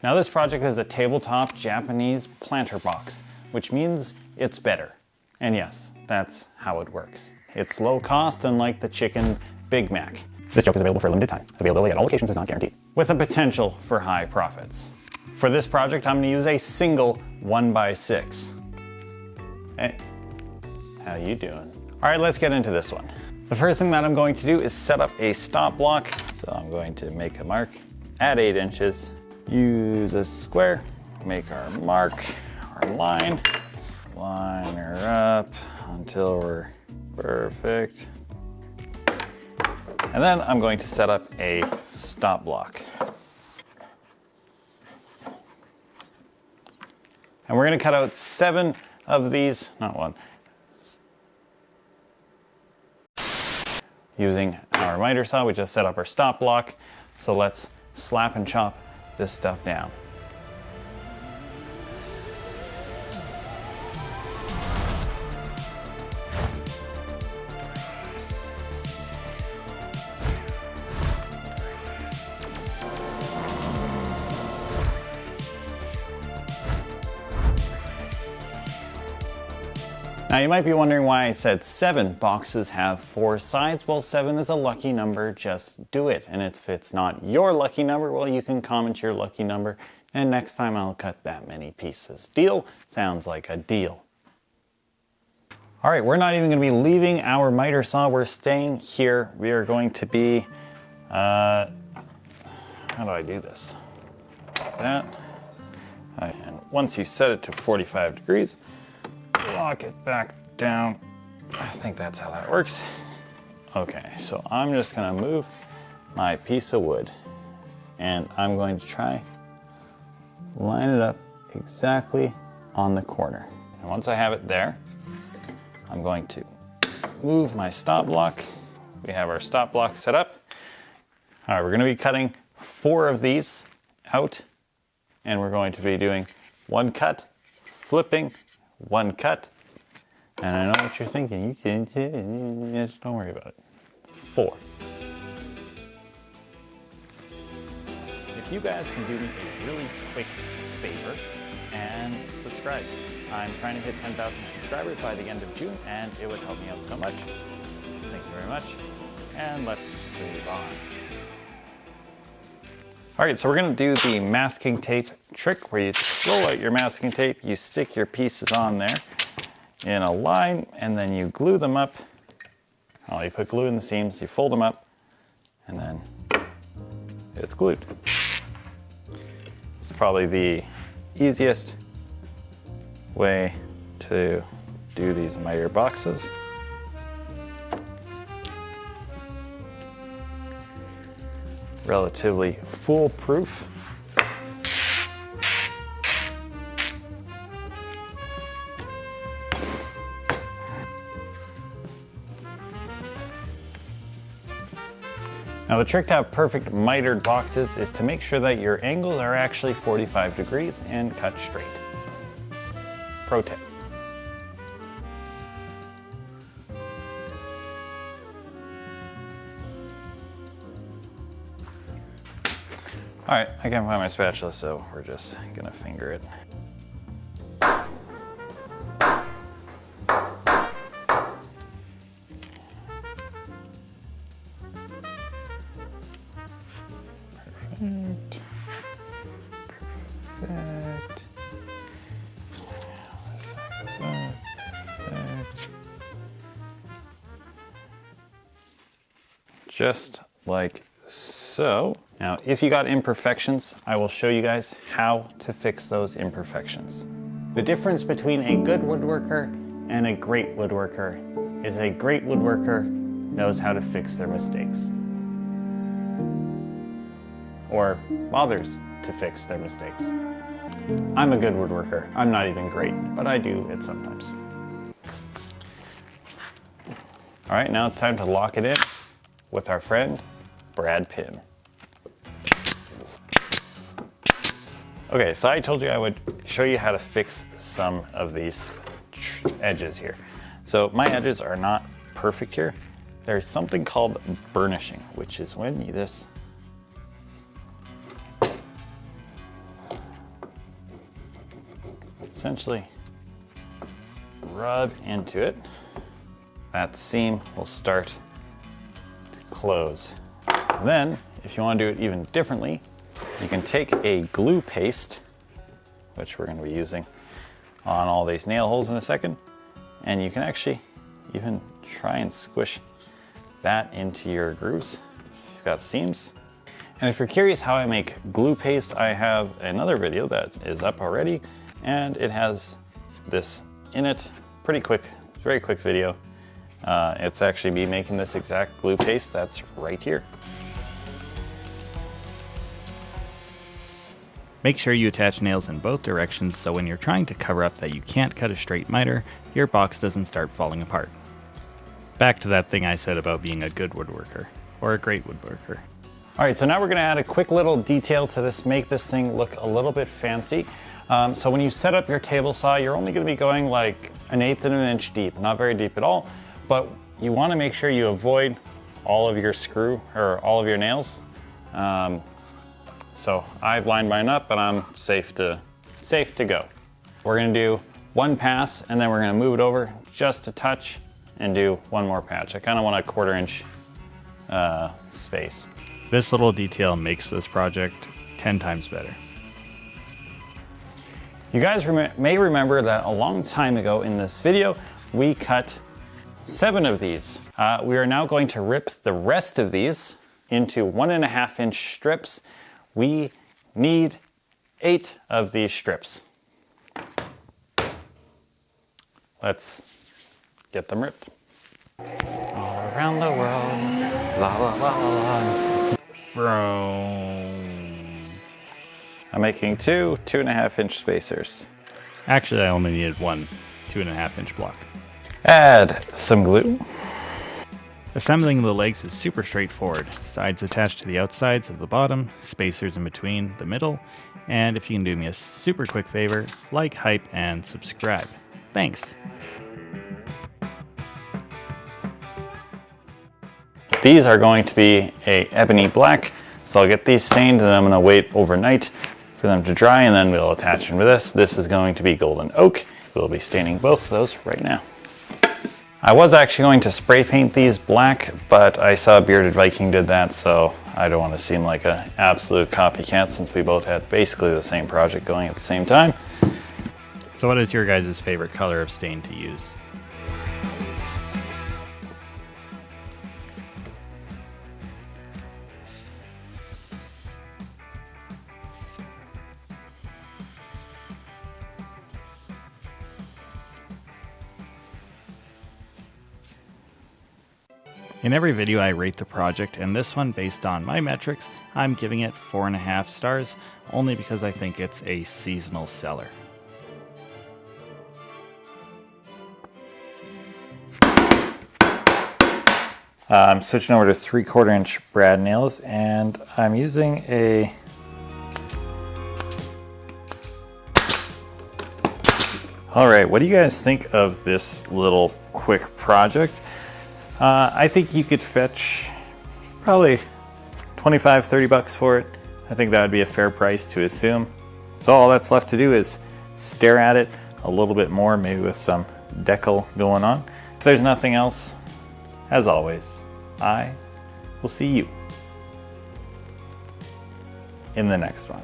Now this project is a tabletop Japanese planter box, which means it's better. And yes, that's how it works. It's low cost, unlike the chicken Big Mac. This joke is available for a limited time. Availability at all locations is not guaranteed. With a potential for high profits. For this project, I'm gonna use a single 1x6. Hey, how you doing? All right, let's get into this one. The first thing that I'm going to do is set up a stop block. So I'm going to make a mark at 8 inches. Use a square, make our mark, our line. Line her up until we're perfect. And then I'm going to set up a stop block. And we're gonna cut out 7 of these, not one, using our miter saw. We just set up our stop block. So let's slap and chop this stuff down. Now you might be wondering why I said 7 boxes have 4 sides. Well, 7 is a lucky number, just do it. And if it's not your lucky number, well, you can comment your lucky number and next time I'll cut that many pieces. Deal? Sounds like a deal. All right, we're not even gonna be leaving our miter saw. We're staying here. We are going to be, how do I do this? Like that. And once you set it to 45 degrees, lock it back down. I think that's how that works. Okay, so I'm just gonna move my piece of wood and I'm going to try line it up exactly on the corner. And once I have it there, I'm going to move my stop block. We have our stop block set up. All right, we're gonna be cutting 4 of these out and we're going to be doing 1 cut, flipping, 1 cut, and I know what you're thinking. Just don't worry about it. 4. If you guys can do me a really quick favor and subscribe. I'm trying to hit 10,000 subscribers by the end of June, and it would help me out so much. Thank you very much, and let's move on. All right, so we're gonna do the masking tape trick where you roll out your masking tape, you stick your pieces on there in a line, and then you glue them up. Oh, you put glue in the seams, you fold them up, and then it's glued. It's probably the easiest way to do these miter boxes. Relatively foolproof. Now the trick to have perfect mitered boxes is to make sure that your angles are actually 45 degrees and cut straight. Pro tip. All right, I can't find my spatula, so we're just gonna finger it. Perfect. Perfect. Perfect. Just like so. Now, if you got imperfections, I will show you guys how to fix those imperfections. The difference between a good woodworker and a great woodworker is a great woodworker knows how to fix their mistakes. Or bothers to fix their mistakes. I'm a good woodworker. I'm not even great, but I do it sometimes. All right, now it's time to lock it in with our friend, Brad Pin. Okay, so I told you I would show you how to fix some of these edges here. So my edges are not perfect here. There's something called burnishing, which is when you essentially rub into it. That seam will start to close. And then, if you want to do it even differently, you can take a glue paste, which we're going to be using on all these nail holes in a second, and you can actually even try and squish that into your grooves if you've got seams. And if you're curious how I make glue paste, I have another video that is up already, and it has this in it. Pretty quick, very quick video. It's actually me making this exact glue paste that's right here. Make sure you attach nails in both directions so when you're trying to cover up that you can't cut a straight miter, your box doesn't start falling apart. Back to that thing I said about being a good woodworker, or a great woodworker. All right, so now we're gonna add a quick little detail to this, make this thing look a little bit fancy. So when you set up your table saw, you're only gonna be going like 1/8 of an inch deep, not very deep at all, but you wanna make sure you avoid all of your screw, or all of your nails. So I've lined mine up and I'm safe to go. We're gonna do one pass and then we're gonna move it over just a touch and do one more patch. I kinda want a 1/4 inch space. This little detail makes this project 10 times better. You guys may remember that a long time ago in this video, we cut 7 of these. We are now going to rip the rest of these into 1.5 inch strips. We need 8 of these strips. Let's get them ripped. All around the world, la la la la. I'm making 2 2.5 inch spacers. Actually, I only needed one 2.5 inch block. Add some glue. Assembling the legs is super straightforward. Sides attached to the outsides of the bottom, spacers in between the middle, and if you can do me a super quick favor, like, hype, and subscribe. Thanks. These are going to be a ebony black, so I'll get these stained and I'm gonna wait overnight for them to dry and then we'll attach them to this. This is going to be golden oak. We'll be staining both of those right now. I was actually going to spray paint these black, but I saw Bearded Viking did that, so I don't want to seem like an absolute copycat since we both had basically the same project going at the same time. So what is your guys' favorite color of stain to use? In every video I rate the project, and this one, based on my metrics, I'm giving it 4.5 stars, only because I think it's a seasonal seller. I'm switching over to 3/4 inch brad nails and I'm using a All right, what do you guys think of this little quick project? I think you could fetch probably 25, 30 bucks for it. I think that would be a fair price to assume. So all that's left to do is stare at it a little bit more, maybe with some decal going on. If there's nothing else, as always, I will see you in the next one.